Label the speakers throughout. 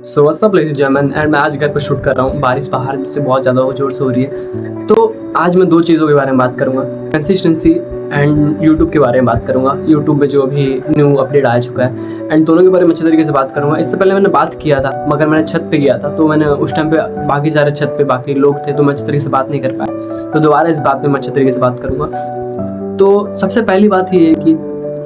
Speaker 1: So what's up ladies and gentleman, and मैं आज घर पर शूट कर रहा हूँ। बारिश बाहर से बहुत ज़्यादा ज़ोर से हो रही है। तो आज मैं दो चीज़ों के बारे में बात करूँगा, कंसिस्टेंसी एंड यूट्यूब के बारे में बात करूँगा। यूट्यूब में जो भी न्यू अपडेट आ चुका है एंड दोनों के बारे में अच्छे तरीके से बात करूँगा। इससे पहले मैंने बात किया था, मगर मैंने छत पे किया था, तो मैंने उस टाइम पे बाकी सारे छत पे बाकी लोग थे, तो मैं अच्छे तरीके से बात नहीं कर पाया। तो दोबारा इस बात पे मैं अच्छे तरीके से बात करूँगा। तो सबसे पहली बात ये है कि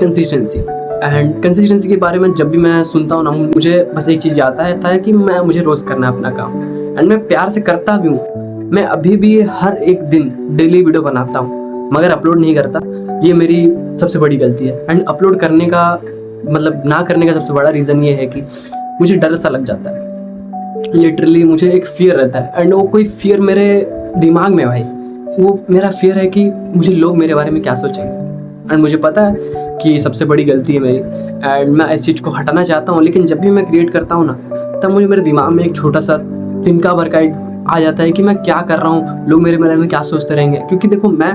Speaker 1: कंसिस्टेंसी एंड कंसिस्टेंसी के बारे में जब भी मैं सुनता हूँ ना, मुझे बस एक चीज़ आता है कि मुझे रोज़ करना है अपना काम, एंड मैं प्यार से करता भी हूँ। मैं अभी भी हर एक दिन डेली वीडियो बनाता हूँ, मगर अपलोड नहीं करता। ये मेरी सबसे बड़ी गलती है। एंड अपलोड करने का मतलब ना करने का सबसे बड़ा रीज़न ये है कि मुझे डर सा लग जाता है। लिटरली मुझे एक फियर रहता है, एंड वो कोई फियर मेरे दिमाग में भाई, वो मेरा फियर है कि मुझे लोग मेरे बारे में क्या सोचेंगे। एंड मुझे पता है कि सबसे बड़ी गलती है मेरी, एंड मैं इस चीज़ को हटाना चाहता हूँ। लेकिन जब भी मैं क्रिएट करता हूँ ना, तब मुझे मेरे दिमाग में एक छोटा सा तिनका भर का एक आ जाता है कि मैं क्या कर रहा हूँ, लोग मेरे बारे में क्या सोचते रहेंगे। क्योंकि देखो, मैं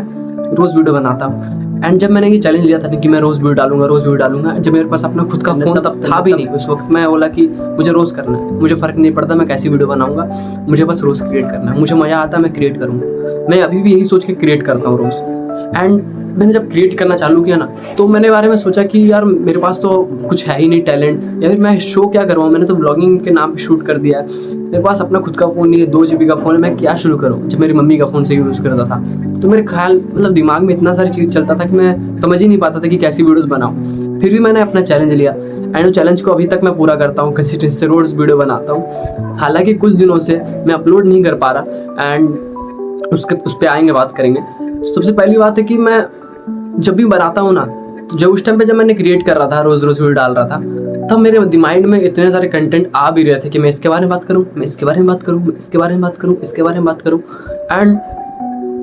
Speaker 1: रोज़ वीडियो बनाता हूँ, एंड जब मैंने ये चैलेंज लिया था कि मैं रोज़ वीडियो डालूंगा, जब मेरे पास अपना खुद का फ़ोन तब था भी नहीं उस वक्त, मैं बोला कि मुझे रोज़ करना है, मुझे फ़र्क नहीं पड़ता मैं कैसी वीडियो बनाऊंगा, मुझे बस रोज़ क्रिएट करना है, मुझे मज़ा आता है, मैं क्रिएट करूँगा। मैं अभी भी यही सोच के क्रिएट करता हूँ रोज़। एंड मैंने जब क्रिएट करना चालू किया ना, तो मैंने बारे में सोचा कि यार मेरे पास तो कुछ है ही नहीं टैलेंट, या फिर मैं शो क्या करूँ। मैंने तो ब्लॉगिंग के नाम पे शूट कर दिया है, मेरे पास अपना खुद का फ़ोन नहीं है, 2 GB का फ़ोन है, मैं क्या शुरू करूँ। जब मेरी मम्मी का फ़ोन से यूज़ करता था, तो मेरे ख्याल मतलब दिमाग में इतना सारी चीज़ चलता था कि मैं समझ ही नहीं पाता था कि कैसी वीडियोज़ बनाऊँ। फिर भी मैंने अपना चैलेंज लिया, एंड वो चैलेंज को अभी तक मैं पूरा करता हूँ, कंसिस्टेंसी से रोज़ वीडियो बनाता हूँ। हालाँकि कुछ दिनों से मैं अपलोड नहीं कर पा रहा, एंड उस पर आएंगे, बात करेंगे। सबसे पहली बात है कि मैं जब भी बनाता हूँ ना, तो जब उस टाइम पे जब मैंने क्रिएट कर रहा था, रोज़ वीडियो डाल रहा था, तब मेरे दिमाग में इतने सारे कंटेंट आ भी रहे थे कि मैं इसके बारे में बात करूँ, मैं इसके बारे में बात करूँ, मैं इसके बारे में बात करूँ, इसके बारे में बात करूँ। एंड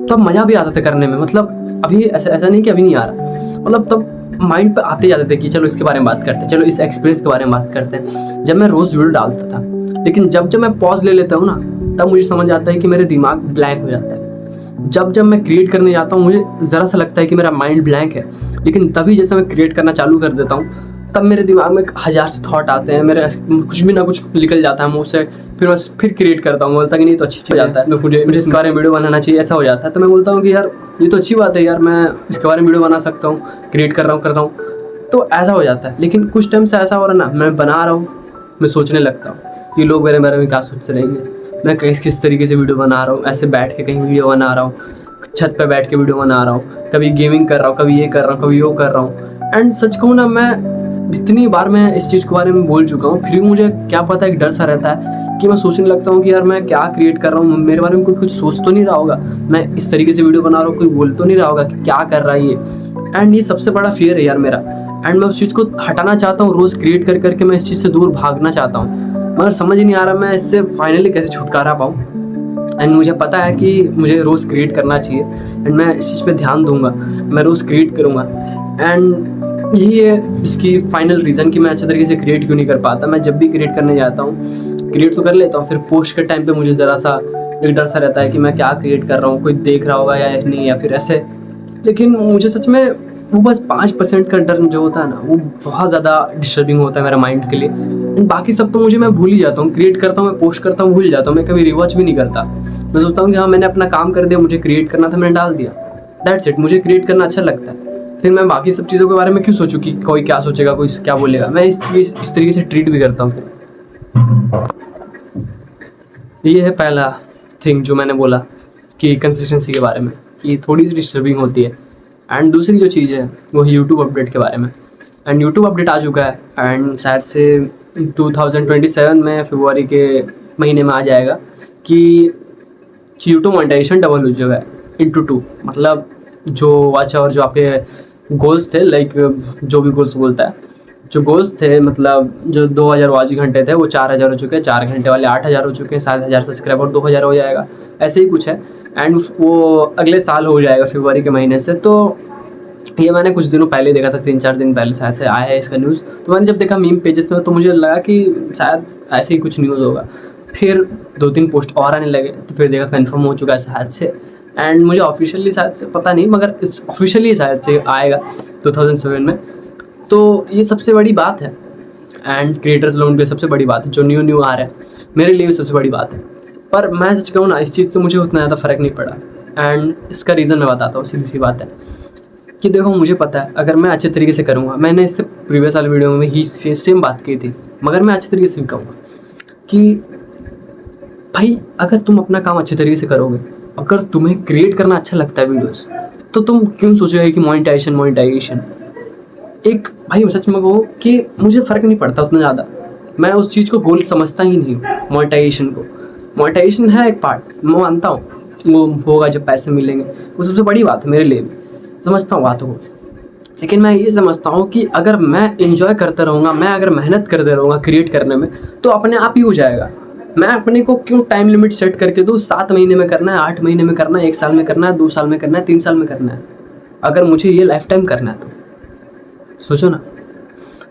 Speaker 1: तब मज़ा भी आता था करने में। मतलब अभी ऐसा नहीं कि अभी नहीं आ रहा, मतलब तब माइंड पे आते जाते थे कि चलो इसके बारे में बात करते हैं, चलो इस एक्सपीरियंस के बारे में बात करते हैं, जब मैं रोज़ वीडियो डालता था। लेकिन जब मैं पॉज ले लेता हूँ ना, तब मुझे समझ आता है कि मेरे दिमाग ब्लैंक हो जाता है। जब मैं क्रिएट करने जाता हूँ, मुझे ज़रा सा लगता है कि मेरा माइंड ब्लैंक है, लेकिन तभी जैसे मैं क्रिएट करना चालू कर देता हूँ, तब मेरे दिमाग में 1000 से थॉट आते हैं, मेरे कुछ भी ना कुछ निकल जाता है मुँह से। फिर मैं क्रिएट करता हूँ, बोलता कि नहीं तो अच्छी चीज़ जाता है, मुझे इसके बारे में वीडियो बनाना चाहिए, ऐसा हो जाता है। तो मैं बोलता हूँ कि यार ये तो अच्छी बात है यार, मैं इसके बारे में वीडियो बना सकता हूँ, क्रिएट कर रहा हूँ, तो ऐसा हो जाता है। लेकिन कुछ टाइम से ऐसा हो रहा है ना, मैं बना रहा हूँ, मैं सोचने लगता हूँ कि लोग मेरे बारे में क्या सोच रहेंगे, मैं किस तरीके से वीडियो बना रहा हूँ, ऐसे बैठ के कहीं वीडियो बना रहा हूँ, छत पे बैठ के वीडियो बना रहा हूँ, कभी गेमिंग कर रहा हूँ, कभी ये कर रहा हूँ, कभी वो कर रहा हूँ। एंड सच कहूँ ना, मैं इतनी बार मैं इस चीज़ के बारे में बोल चुका हूँ, फिर भी मुझे क्या पता, एक डर सा रहता है कि मैं सोचने लगता हूँ कि यार मैं क्या क्रिएट कर रहा हूँ, मेरे बारे में कोई कुछ सोच तो नहीं रहा होगा, मैं इस तरीके से वीडियो बना रहा हूँ, कोई बोल तो नहीं रहा होगा कि क्या कर रहा है ये। एंड ये सबसे बड़ा फियर है यार मेरा, एंड मैं उस चीज़ को हटाना चाहता हूँ। रोज़ क्रिएट करके मैं इस चीज़ से दूर भागना चाहता हूँ, मगर समझ ही नहीं आ रहा मैं इससे फाइनली कैसे छुटकारा पाऊँ। एंड मुझे पता है कि मुझे रोज़ क्रिएट करना चाहिए, एंड मैं इस चीज़ पे ध्यान दूंगा, मैं रोज़ क्रिएट करूँगा। एंड यही है इसकी फाइनल रीज़न कि मैं अच्छे तरीके से क्रिएट क्यों नहीं कर पाता। मैं जब भी क्रिएट करने जाता हूँ, क्रिएट तो कर लेता हूँ, फिर पोस्ट के टाइम पे मुझे ज़रा सा एक डर सा रहता है कि मैं क्या क्रिएट कर रहा हूँ, कोई देख रहा होगा या नहीं, या फिर ऐसे। लेकिन मुझे सच में वो बस 5% का डर जो होता है ना, वो बहुत ज़्यादा डिस्टर्बिंग होता है मेरे माइंड के लिए। एंड बाकी सब तो मुझे मैं भूल ही जाता हूँ, क्रिएट करता हूँ, मैं पोस्ट करता हूँ, भूल जाता हूँ, मैं कभी रिवॉच भी नहीं करता। मैं सोचता हूँ कि हाँ, मैंने अपना काम कर दिया, मुझे क्रिएट करना था, मैंने डाल दिया, दैट्स इट। मुझे क्रिएट करना अच्छा लगता है, फिर मैं बाकी सब चीज़ों के बारे में क्यों सोचूँ कि कोई क्या सोचेगा, कोई क्या बोलेगा। मैं इस तरीके से ट्रीट भी करता हूँ। फिर ये है पहला थिंग जो मैंने बोला कि कंसिस्टेंसी के बारे में, कि थोड़ी सी डिस्टर्बिंग होती है। एंड दूसरी जो चीज़ है वो है यूट्यूब अपडेट के बारे में। एंड यूट्यूब अपडेट आ चुका है, एंड शायद से 2027 में फरवरी के महीने में आ जाएगा कि यूट्यूब मोनेटाइजेशन डबल हो चुका है इंटू 2। मतलब जो वॉच आवर जो आपके गोल्स थे, लाइक जो भी गोल्स बोलता है, जो गोल्स थे, मतलब जो 2000 वॉच घंटे थे, वो 4000 हो चुके हैं, 4 घंटे वाले 8000 हो चुके हैं, 7000 सब्सक्राइबर 2000 हो जाएगा, ऐसे ही कुछ है। एंड वो अगले साल हो जाएगा फरवरी के महीने से। तो ये मैंने कुछ दिनों पहले देखा था, 3-4 दिन पहले शायद से आया है इसका न्यूज़। तो मैंने जब देखा मीम पेजेस में, तो मुझे लगा कि शायद ऐसे ही कुछ न्यूज़ होगा। फिर 2-3 पोस्ट और आने लगे, तो फिर देखा कंफर्म हो चुका है शायद से। एंड मुझे ऑफिशियली शायद से पता नहीं, मगर इस ऑफिशियली शायद से आएगा 2007 में। तो ये सबसे बड़ी बात है। एंड क्रिएटर्स लोगों के लिए सबसे बड़ी बात है, जो न्यू आ रहा है मेरे लिए भी सबसे बड़ी बात है। पर मैं सच कहूँ ना, इस चीज़ से मुझे उतना ज़्यादा फ़र्क नहीं पड़ा। एंड इसका रीज़न मैं बताता हूँ, सीधी सी बात है कि देखो, मुझे पता है अगर मैं अच्छे तरीके से करूँगा, मैंने इससे प्रीवियस वाले वीडियो में ही सेम बात की थी, मगर मैं अच्छे तरीके से कहूँगा कि भाई अगर तुम अपना काम अच्छे तरीके से करोगे, अगर तुम्हें क्रिएट करना अच्छा लगता है वीडियोस, तो तुम क्यों सोचोगे कि मोनेटाइजेशन। एक भाई सच में कहूँ कि मुझे फ़र्क नहीं पड़ता उतना ज़्यादा, मैं उस चीज़ को गोल समझता ही नहीं मोनेटाइजेशन को। मोनेटाइजेशन है एक पार्ट, मैं मानता हूँ वो होगा जब पैसे मिलेंगे, वो सबसे बड़ी बात है मेरे लिए भी, समझता हूँ बातों को। लेकिन मैं ये समझता हूँ कि अगर मैं इन्जॉय करता रहूँगा, मैं अगर मेहनत करते रहूँगा क्रिएट करने में, तो अपने आप ही हो जाएगा। मैं अपने को क्यों टाइम लिमिट सेट करके दूँ, 7 महीने में करना है, 8 महीने में करना है, 1 साल में करना है, 2 साल में करना है, 3 साल में करना है। अगर मुझे ये लाइफ टाइम करना है तो सोचो ना,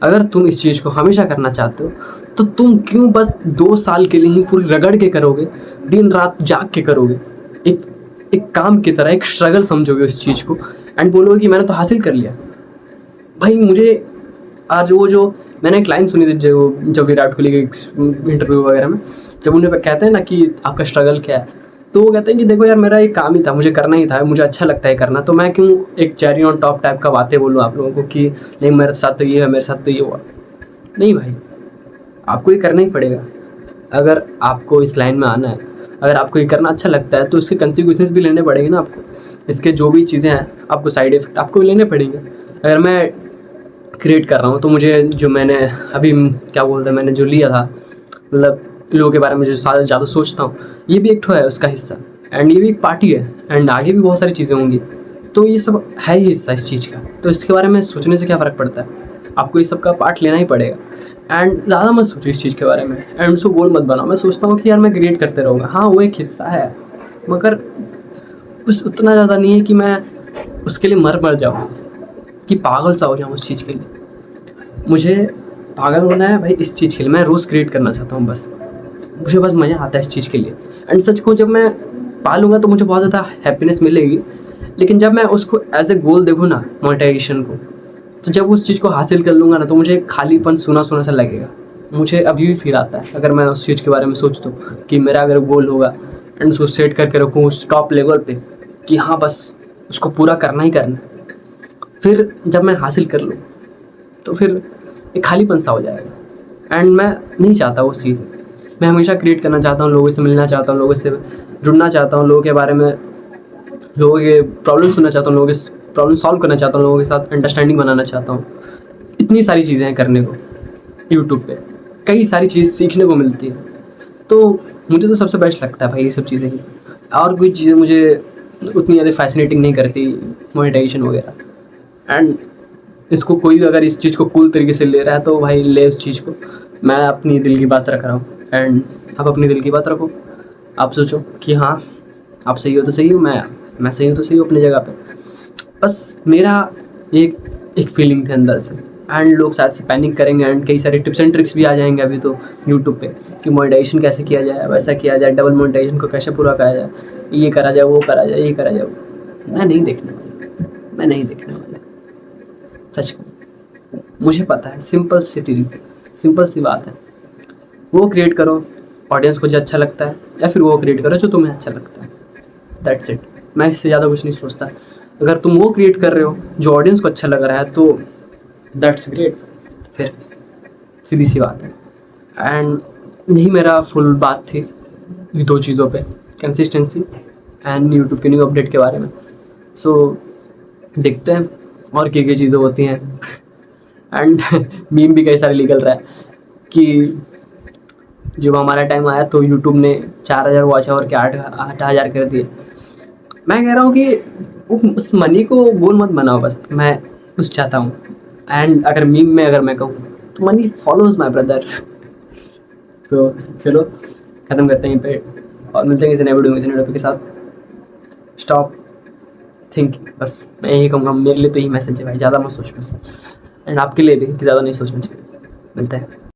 Speaker 1: अगर तुम इस चीज़ को हमेशा करना चाहते हो, तो तुम क्यों बस 2 साल के लिए ही पूरी रगड़ के करोगे, दिन रात जाग के करोगे, एक काम की तरह, एक स्ट्रगल समझोगे उस चीज़ को, एंड बोलोगे कि मैंने तो हासिल कर लिया। भाई मुझे आज वो जो मैंने एक लाइन सुनी थी जब विराट कोहली के इंटरव्यू वगैरह में, जब उन्हें कहते हैं ना कि आपका स्ट्रगल क्या है, तो वो कहते हैं कि देखो यार, मेरा एक काम ही था, मुझे करना ही था, मुझे अच्छा लगता है करना, तो मैं क्यों एक चेरी ऑन टॉप टाइप का बातें बोलूँ आप लोगों को कि नहीं मेरे साथ तो ये है, मेरे साथ तो ये हुआ। नहीं भाई, आपको ये करना ही पड़ेगा। अगर आपको इस लाइन में आना है, अगर आपको ये करना अच्छा लगता है, तो इसके कंसिक्वेंसेस भी लेने पड़ेंगे ना आपको। इसके जो भी चीज़ें हैं, आपको साइड इफेक्ट आपको लेने पड़ेंगे। अगर मैं क्रिएट कर रहा हूँ, तो मुझे जो मैंने अभी क्या बोलते हैं, मैंने जो लिया था, मतलब लोगों के बारे में जो ज़्यादा सोचता हूँ, ये भी एक ठो है उसका हिस्सा, एंड ये भी एक पार्टी है, एंड आगे भी बहुत सारी चीज़ें होंगी, तो ये सब है ही हिस्सा इस चीज़ का। तो इसके बारे में सोचने से क्या फ़र्क पड़ता है, आपको इस सब का पार्ट लेना ही पड़ेगा। एंड ज़्यादा मत सोचो इस चीज़ के बारे में, एंड उसको गोल मत बनाओ। मैं सोचता हूँ कि यार मैं क्रिएट करते रहूँगा, हाँ वो एक हिस्सा है, मगर उस उतना ज़्यादा नहीं है कि मैं उसके लिए मर जाऊँ, कि पागल सा हो जाऊँ उस चीज़ के लिए। मुझे पागल होना है भाई इस चीज़ के लिए, मैं रोज़ क्रिएट करना चाहता हूँ बस, मुझे बस मज़ा आता है इस चीज़ के लिए। एंड सच को जब मैं पा लूँगा तो मुझे बहुत ज़्यादा हैप्पीनेस मिलेगी, लेकिन जब मैं उसको एज ए गोल देखूँ ना, मोनेटाइजेशन को, तो जब उस चीज़ को हासिल कर लूँगा ना, तो मुझे खालीपन सूना सा लगेगा। मुझे अभी भी फील आता है अगर मैं उस चीज़ के बारे में सोचता हूँ कि मेरा अगर गोल होगा, एंड उसको सेट करके रखूँ उस टॉप लेवल पे कि हाँ बस उसको पूरा करना ही करना, फिर जब मैं हासिल कर लूँ तो फिर एक खालीपन सा हो जाएगा। एंड मैं नहीं चाहता उस चीज़, मैं हमेशा क्रिएट करना चाहता हूँ, लोगों से मिलना चाहता हूँ, लोगों से जुड़ना चाहता हूँ, लोगों के बारे में, लोगों के प्रॉब्लम सुनना चाहता हूँ, लोगों के प्रॉब्लम सॉल्व करना चाहता हूँ, लोगों के साथ अंडरस्टैंडिंग बनाना चाहता हूँ। इतनी सारी चीज़ें हैं करने को, यूट्यूब पे कई सारी चीज़ सीखने को मिलती है, तो मुझे तो सबसे बेस्ट लगता है भाई ये सब चीज़ें ही। और कोई चीज़ें मुझे उतनी ज़्यादा फैसिनेटिंग नहीं करती, मोनेटाइजेशन वगैरह। एंड इसको कोई भी अगर इस चीज़ को कूल तरीके से ले रहा है तो भाई ले उस चीज़ को, मैं अपनी दिल की बात रख रहा हूँ, एंड आप अपनी दिल की बात रखो। आप सोचो कि हाँ आप सही हो तो सही हो, मैं सही हूँ तो सही हूँ अपनी जगह पे। बस मेरा एक फीलिंग थी अंदर से, एंड लोग शायद से पैनिक करेंगे, एंड कई सारे टिप्स एंड ट्रिक्स भी आ जाएंगे अभी तो यूट्यूब पे कि मोनेटाइजेशन कैसे किया जाए, वैसा किया जाए, डबल मोनेटाइजेशन को कैसे पूरा किया जाए, ये करा जाए, वो करा जाए, ये करा जाए। मैं नहीं देखने वाला, सच में मुझे पता है, सिंपल सी बात है, वो क्रिएट करो ऑडियंस को जो अच्छा लगता है, या फिर वो क्रिएट करो जो तुम्हें अच्छा लगता है, दैट्स इट। मैं इससे ज़्यादा कुछ नहीं सोचता। अगर तुम वो क्रिएट कर रहे हो जो ऑडियंस को अच्छा लग रहा है, तो दैट्स ग्रेट, फिर सीधी सी बात है। एंड यही मेरा फुल बात थी ये 2 चीज़ों पे, कंसिस्टेंसी एंड यूट्यूब के न्यू अपडेट के बारे में। सो देखते हैं और क्या चीज़ें होती हैं। एंड मीम भी कई सारे निकल रहा है कि जब हमारा टाइम आया तो यूट्यूब ने 4000 वॉच आवर के 8,000 कर दिए। मैं कह रहा हूँ कि उस मनी को गोल मत बनाओ, बस मैं कुछ चाहता हूँ। एंड अगर मीम में अगर मैं कहूँ तो मनी फॉलोज माई ब्रदर। तो चलो ख़त्म करते हैं यहीं पे, और मिलते हैं किसी नए वीडियो में, किसी नए टॉपिक के साथ। स्टॉप थिंकिंग, बस मैं यही कहूँगा, मेरे लिए तो यही मैसेज है भाई, ज़्यादा मत सोच बस, एंड आपके लिए भी कि ज़्यादा नहीं सोचना चाहिए। मिलते हैं।